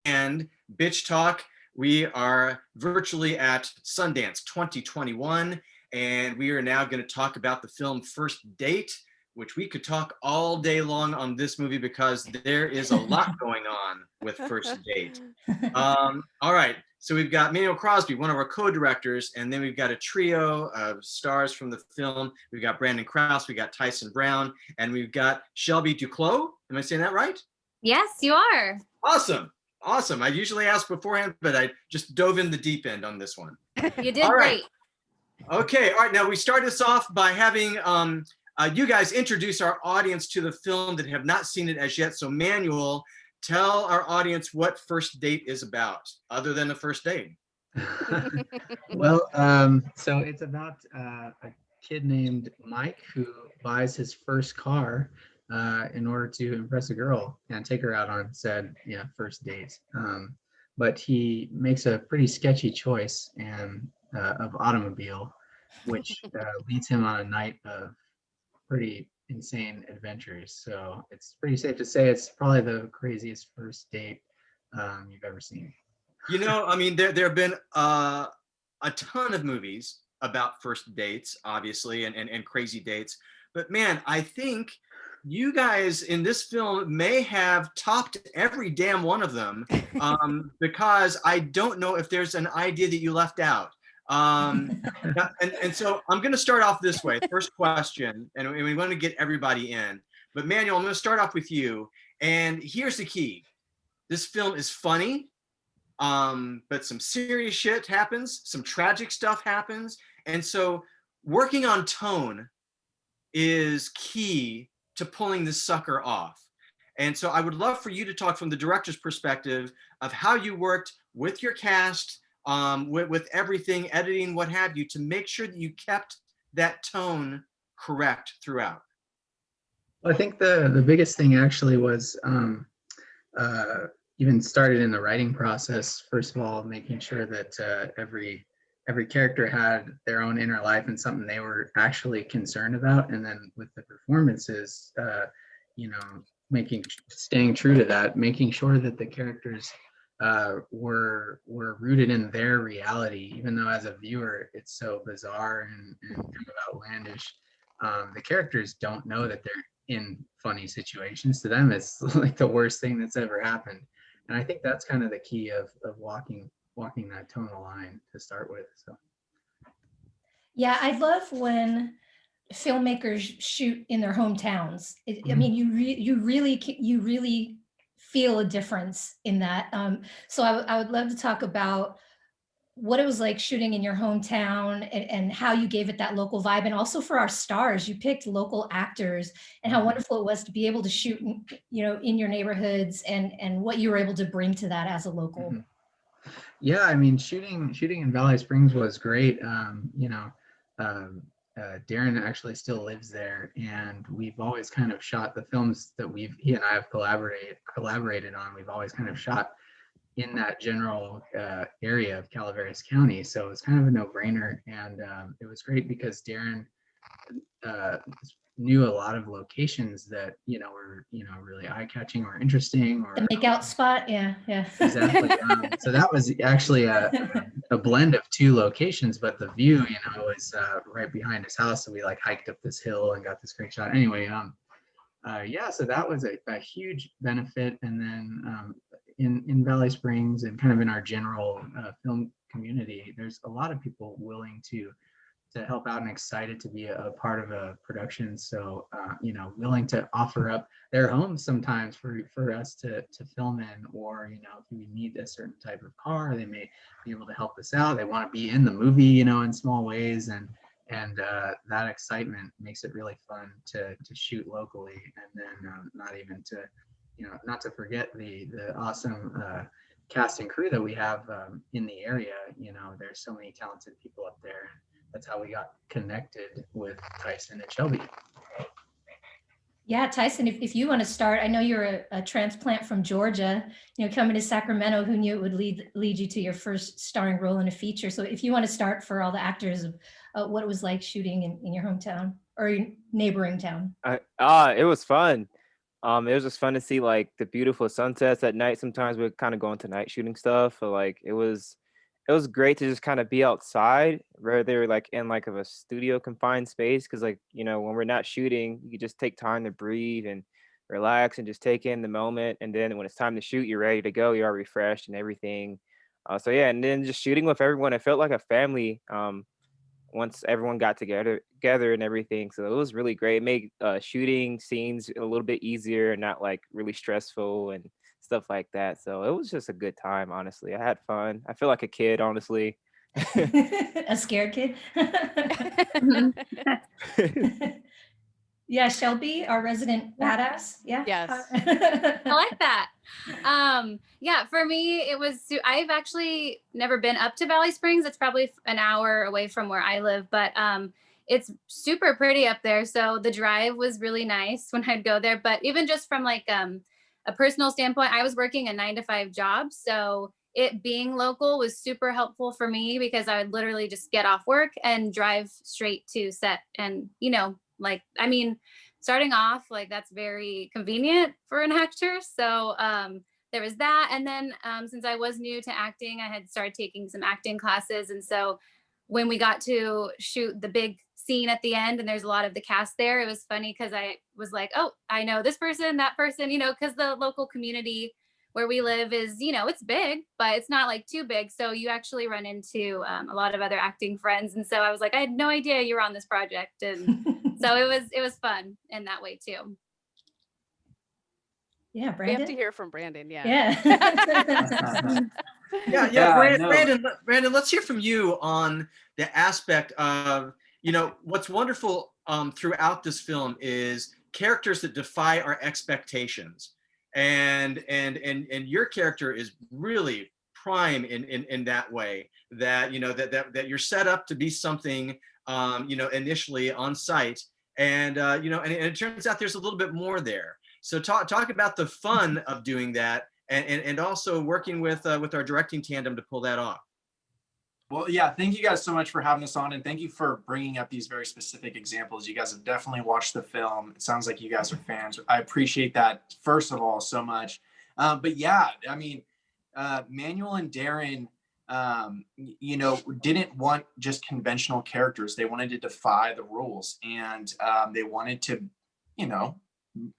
and Bitch Talk. We are virtually at Sundance 2021, and we are now going to talk about the film First Date, which we could talk all day long on this movie because there is a lot going on with First Date. All right, so we've got Manuel Crosby, one of our co-directors, and then we've got a trio of stars from the film. We've got Brandon Kraus, we got Tyson Brown, and we've got Shelby Duclos. Am I saying that right? Yes, you are. Awesome. Awesome. I usually ask beforehand, but I just dove in the deep end on this one. You did great. Okay. All right. Now we start this off by having you guys introduce our audience to the film that have not seen it as yet. So Manuel, tell our audience what First Date is about, other than a first date. Well, so it's about a kid named Mike who buys his first car in order to impress a girl and take her out on said first date. But he makes a pretty sketchy choice of automobile, which leads him on a night of pretty insane adventures. So it's pretty safe to say it's probably the craziest first date you've ever seen. You know, I mean, there have been a ton of movies about first dates, obviously, and crazy dates. But man, I think you guys in this film may have topped every damn one of them, because I don't know if there's an idea that you left out. And so I'm going to start off this way. First question, and we want to get everybody in. But Manuel, I'm going to start off with you. And here's the key. This film is funny, but some serious shit happens. Some tragic stuff happens. And so working on tone is key to pulling this sucker off. And so I would love for you to talk from the director's perspective of how you worked with your cast, with everything, editing, what have you, to make sure that you kept that tone correct throughout. Well, I think the biggest thing actually was even started in the writing process. First of all, making sure that every character had their own inner life and something they were actually concerned about, and then with the performances, staying true to that, making sure that the characters were rooted in their reality, even though as a viewer it's so bizarre and kind of outlandish. The characters don't know that they're in funny situations. To them, it's like the worst thing that's ever happened. And I think that's kind of the key of walking that tonal line to start with. So yeah, I love when filmmakers shoot in their hometowns. I mean, you really feel a difference in that. So I would love to talk about what it was like shooting in your hometown and how you gave it that local vibe. And also for our stars, you picked local actors, and how wonderful it was to be able to shoot, in your neighborhoods, and what you were able to bring to that as a local. Mm-hmm. Yeah, I mean, shooting in Valley Springs was great. Darren actually still lives there, and we've always kind of shot the films that he and I have collaborated on. We've always kind of shot in that general area of Calaveras County, so it's kind of a no-brainer. And it was great because Darren knew a lot of locations that were really eye-catching or interesting, or the make-out spot. Yeah exactly. So that was actually a blend of two locations, but the view was right behind his house, so we hiked up this hill and got this great shot. Anyway, so that was a huge benefit. And then in Valley Springs and kind of in our general film community, there's a lot of people willing to help out and excited to be a part of a production. So, willing to offer up their homes sometimes for us to film in, or, if we need a certain type of car, they may be able to help us out. They want to be in the movie, in small ways. And that excitement makes it really fun to shoot locally. And then not to forget the awesome cast and crew that we have in the area. There's so many talented people up there. That's how we got connected with Tyson and Shelby. Yeah, Tyson, if you want to start, I know you're a transplant from Georgia, coming to Sacramento. Who knew it would lead you to your first starring role in a feature? So if you want to start for all the actors of what it was like shooting in your hometown or your neighboring town. It was fun. It was just fun to see like the beautiful sunsets at night. Sometimes we'd kind of go into night shooting stuff. So like it was great to just kind of be outside rather like in like of a studio confined space. Cause like, you know, when we're not shooting, you just take time to breathe and relax and just take in the moment. And then when it's time to shoot, you're ready to go. You are refreshed and everything. So yeah, and then just shooting with everyone, it felt like a family. Once everyone got together and everything. So it was really great. It made shooting scenes a little bit easier and not like really stressful and stuff like that. So it was just a good time, honestly. I had fun. I feel like a kid, honestly. A scared kid. Yeah, Shelby, our resident badass. Yeah. Yes. I like that. Yeah, for me, it was, I've actually never been up to Valley Springs. It's probably an hour away from where I live, but it's super pretty up there. So the drive was really nice when I'd go there. But even just from like a personal standpoint, I was working a 9-to-5 job. So it being local was super helpful for me because I would literally just get off work and drive straight to set. And, you know, like, I mean, starting off, like that's very convenient for an actor. So there was that. And then since I was new to acting, I had started taking some acting classes. And so when we got to shoot the big scene at the end and there's a lot of the cast there, it was funny because I was like, oh, I know this person, that person, you know, because the local community where we live is, you know, it's big, but it's not like too big. So you actually run into a lot of other acting friends. And so I was like, I had no idea you were on this project. And so it was fun in that way too. Yeah, We Brandon. have to hear from Brandon. Yeah. Yeah. no. Brandon, let's hear from you on the aspect of, you know, what's wonderful throughout this film is characters that defy our expectations. And your character is really prime in that way, that, you know, that you're set up to be something, you know, initially on site. And, you know, and it turns out there's a little bit more there. So talk about the fun of doing that, and also working with our directing tandem to pull that off. Well, yeah, thank you guys so much for having us on, and thank you for bringing up these very specific examples. You guys have definitely watched the film. It sounds like you guys are fans. I appreciate that, first of all, so much. But yeah, I mean, Manuel and Darren, you know, didn't want just conventional characters. They wanted to defy the rules, and they wanted to, you know,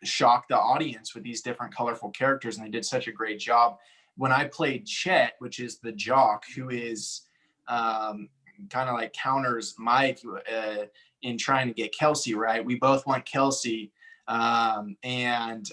shock the audience with these different colorful characters, and they did such a great job. When I played Chet, which is the jock who is kind of like counters Mike in trying to get Kelsey, right? We both want Kelsey. And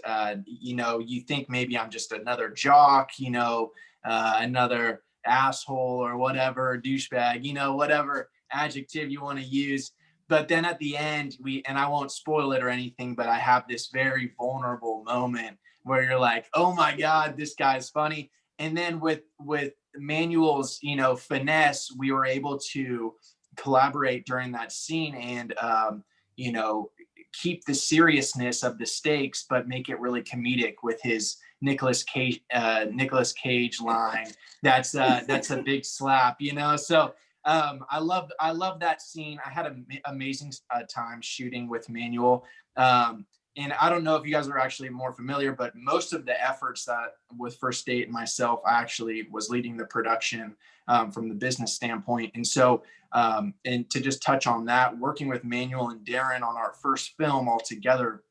you know, you think maybe I'm just another jock, you know, another asshole or whatever, douchebag, you know, whatever adjective you want to use. But then at the end, and I won't spoil it or anything, but I have this very vulnerable moment where you're like, oh my God, this guy's funny. And then with Manuel's, you know, finesse, we were able to collaborate during that scene and, you know, keep the seriousness of the stakes, but make it really comedic with his Nicolas Cage line. That's a big slap, you know? So I love that scene. I had an amazing time shooting with Manuel. And I don't know if you guys are actually more familiar, but most of the efforts that with First Date and myself, I actually was leading the production from the business standpoint. And so, and to just touch on that, working with Manuel and Darren on our first film all together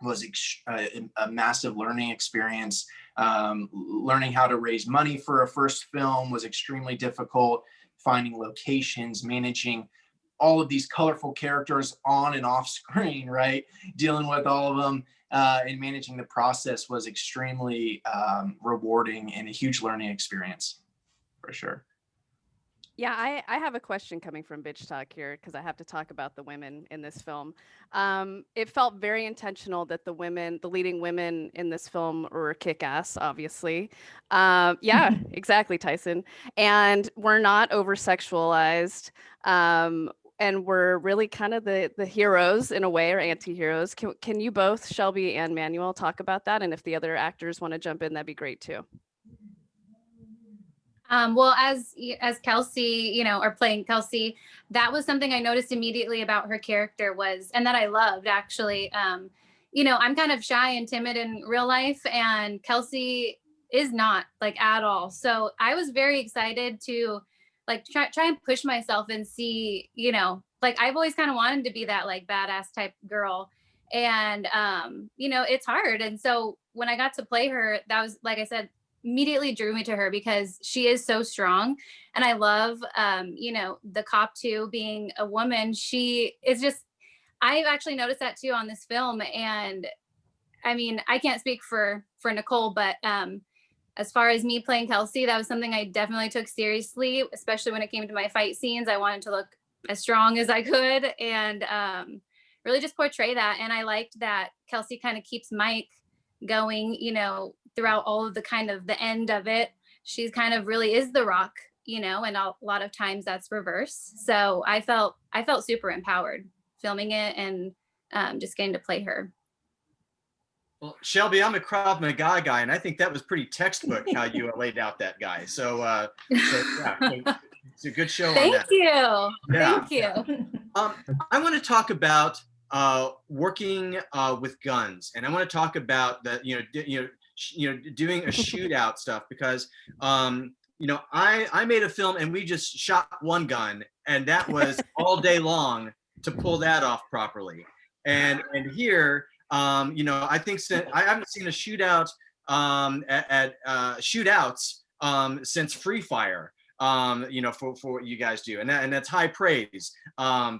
was a massive learning experience. Learning how to raise money for a first film was extremely difficult. Finding locations, managing all of these colorful characters on and off screen, right? Dealing with all of them and managing the process was extremely rewarding and a huge learning experience, for sure. Yeah, I have a question coming from Bitch Talk here because I have to talk about the women in this film. It felt very intentional that the leading women in this film were kick-ass, obviously. Yeah, exactly, Tyson. And we're not over-sexualized. And we're really kind of the heroes in a way, or anti-heroes. Can you both, Shelby and Manuel, talk about that? And if the other actors want to jump in, that'd be great too. Well, as Kelsey, you know, or playing Kelsey, that was something I noticed immediately about her character was, and that I loved actually, you know, I'm kind of shy and timid in real life, and Kelsey is not, like, at all. So I was very excited to like try and push myself and see, you know, like I've always kind of wanted to be that like badass type girl. And you know, it's hard. And so when I got to play her, that was, like I said, immediately drew me to her because she is so strong. And I love you know, the cop too, being a woman. She is just, I've actually noticed that too on this film. And I mean, I can't speak for Nicole, but as far as me playing Kelsey, that was something I definitely took seriously, especially when it came to my fight scenes. I wanted to look as strong as I could, and really just portray that. And I liked that Kelsey kind of keeps Mike going, you know, throughout all of the kind of the end of it. She's kind of really is the rock, you know, and a lot of times that's reverse. So I felt super empowered filming it, and just getting to play her. Well, Shelby, I'm a Krav Maga guy, and I think that was pretty textbook how you laid out that guy. So yeah, it's a good show on Thank that. you. Yeah. Thank you. I want to talk about working with guns, and I want to talk about the doing a shootout stuff, because you know, I made a film and we just shot one gun, and that was all day long to pull that off properly. And here, you know, I think I haven't seen a shootout at shootouts since Free Fire. You know, for what you guys do, and that's high praise,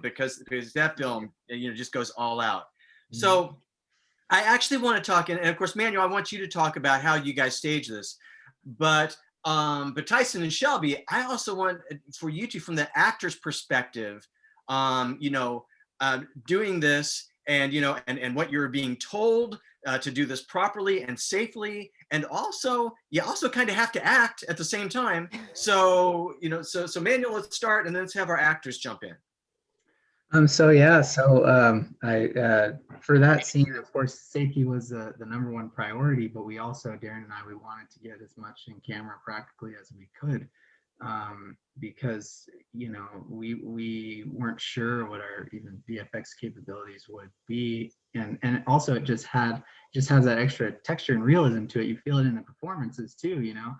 because that film, you know, just goes all out. So I actually want to talk, and of course, Manuel, I want you to talk about how you guys stage this, but Tyson and Shelby, I also want for you two, from the actor's perspective, you know, doing this, and you know, and what you're being told to do this properly and safely, and also you also kind of have to act at the same time. So you know, so Manuel, let's start, and then let's have our actors jump in. I for that scene, of course, safety was the number one priority, but we also, Darren and I, we wanted to get as much in camera practically as we could, because you know, we weren't sure what our even VFX capabilities would be, and also it just has that extra texture and realism to it. You feel it in the performances too, you know.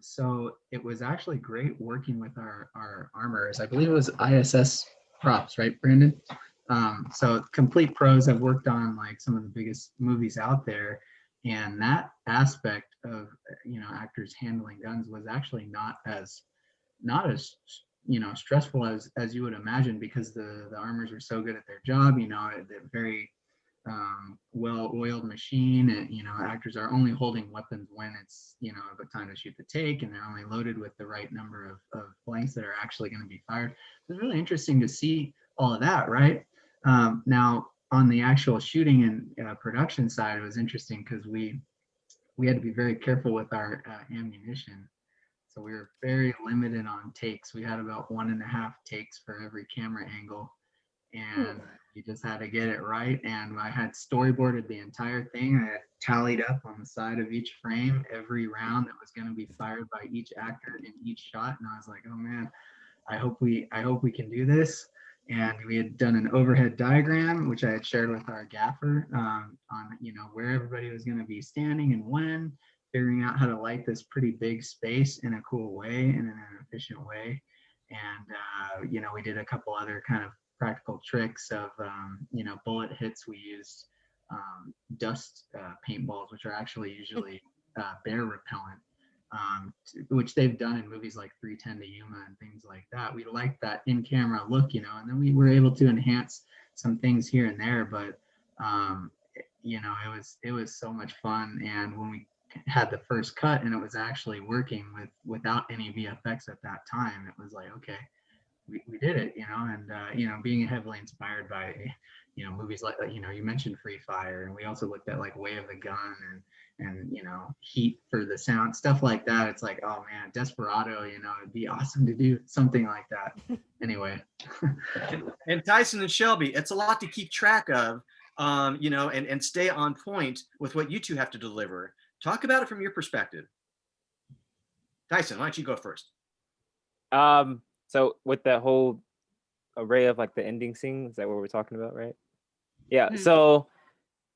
So it was actually great working with our armorers. I believe it was ISS props, right, Brandon? So complete pros have worked on like some of the biggest movies out there, and that aspect of, you know, actors handling guns was actually not as you know, stressful as you would imagine, because the armors were so good at their job. You know, they're very well-oiled machine, and you know, actors are only holding weapons when it's, you know, the time to shoot the take, and they're only loaded with the right number of blanks that are actually going to be fired. It's really interesting to see all of that, right? Now on the actual shooting and production side, it was interesting because we had to be very careful with our ammunition. So we were very limited on takes. We had about 1.5 takes for every camera angle, and you just had to get it right. And I had storyboarded the entire thing. I had tallied up on the side of each frame every round that was going to be fired by each actor in each shot. And I was like, oh man, I hope we can do this. And we had done an overhead diagram, which I had shared with our gaffer, on, you know, where everybody was going to be standing and when, figuring out how to light this pretty big space in a cool way and in an efficient way. And you know, we did a couple other kind of practical tricks of, you know, bullet hits. We used dust paintballs, which are actually usually bear repellent, which they've done in movies like 310 to Yuma and things like that. We liked that in-camera look, you know, and then we were able to enhance some things here and there. But you know, it was so much fun. And when we had the first cut and it was actually working without any VFX at that time, it was like, okay, we did it, you know. And you know, being heavily inspired by, you know, movies like, you know, you mentioned Free Fire, and we also looked at like Way of the Gun and you know, Heat for the sound, stuff like that. It's like, oh man, Desperado, you know, it'd be awesome to do something like that. Anyway. And Tyson and Shelby, it's a lot to keep track of, you know, and stay on point with what you two have to deliver. Talk about it from your perspective. Tyson, why don't you go first? So with that whole array of like the ending scene, is that what we're talking about, right? Yeah. So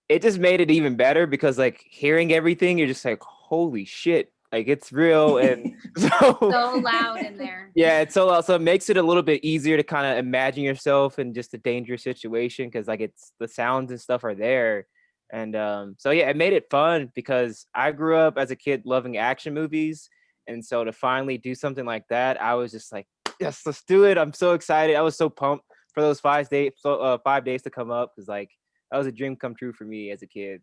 it just made it even better because like hearing everything, you're just like, holy shit, like it's real. And So loud in there. yeah, it's so loud. So it makes it a little bit easier to kind of imagine yourself in just a dangerous situation because like it's the sounds and stuff are there. And so yeah, it made it fun because I grew up as a kid loving action movies. And so to finally do something like that, I was just like, yes, let's do it. I'm so excited. I was so pumped for those 5 days, 5 days to come up because like that was a dream come true for me as a kid.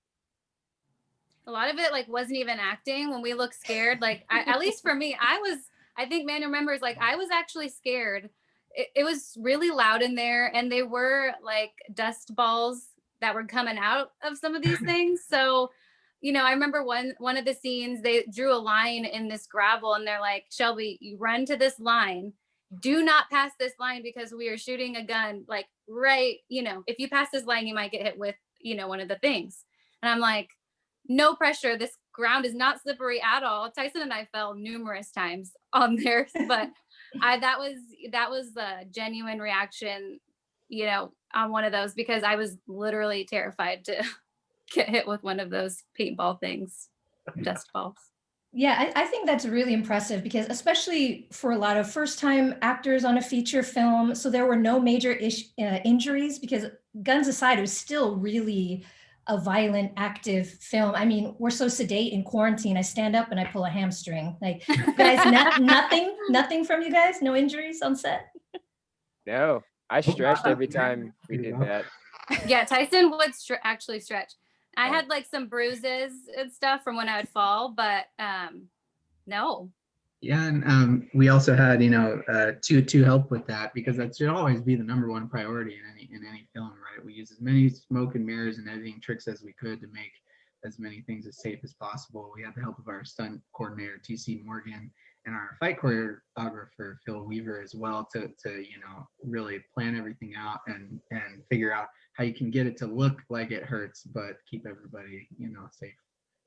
A lot of it like wasn't even acting. When we look scared, like at least for me, I think man remembers, like I was actually scared. It was really loud in there, and they were like dust balls that were coming out of some of these things. So, you know, I remember one of the scenes, they drew a line in this gravel and they're like, Shelby, you run to this line. Do not pass this line because we are shooting a gun. Like, right, you know, if you pass this line, you might get hit with, you know, one of the things. And I'm like, no pressure. This ground is not slippery at all. Tyson and I fell numerous times on there, but that was a genuine reaction, you know, on one of those because I was literally terrified to get hit with one of those paintball things, dust balls. Yeah, I think that's really impressive because especially for a lot of first-time actors on a feature film, so there were no major injuries because guns aside, it was still really a violent, active film. I mean, we're so sedate in quarantine. I stand up and I pull a hamstring. Like, guys, nothing from you guys? No injuries on set? No, I stretched every time we did that. Yeah, Tyson would actually stretch. I had like some bruises and stuff from when I would fall, but no. Yeah, and we also had, you know, to help with that because that should always be the number one priority in any film, right? We use as many smoke and mirrors and editing tricks as we could to make as many things as safe as possible. We had the help of our stunt coordinator TC Morgan and our fight choreographer Phil Weaver as well to you know really plan everything out and figure out how you can get it to look like it hurts but keep everybody, you know, safe.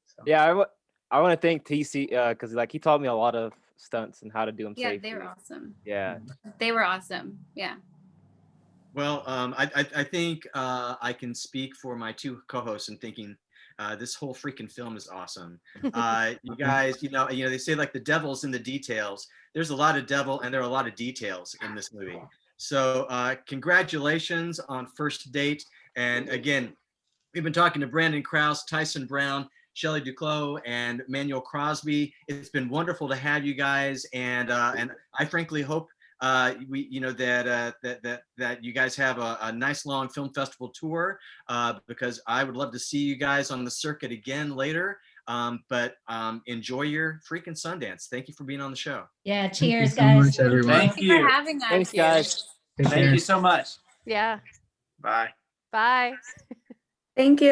So. Yeah, I want to thank TC because like he taught me a lot of stunts and how to do them yeah, safely. they were awesome. Yeah, they were awesome. Yeah. Well, I think I can speak for my two co-hosts in thinking this whole freaking film is awesome. You guys, you know, they say like the devil's in the details. There's a lot of devil and there are a lot of details in this movie. So congratulations on First Date. And again, we've been talking to Brandon Kraus, Tyson Brown, Shelby Duclos, and Manuel Crosby. It's been wonderful to have you guys, and I frankly hope that you guys have a nice long film festival tour because I would love to see you guys on the circuit again later. But enjoy your freaking Sundance. Thank you for being on the show. Yeah, cheers, Thank you so guys. much, everyone. Thank you for having us. thanks guys. Take Thank care. you so much. Yeah. Bye. Bye. Thank you.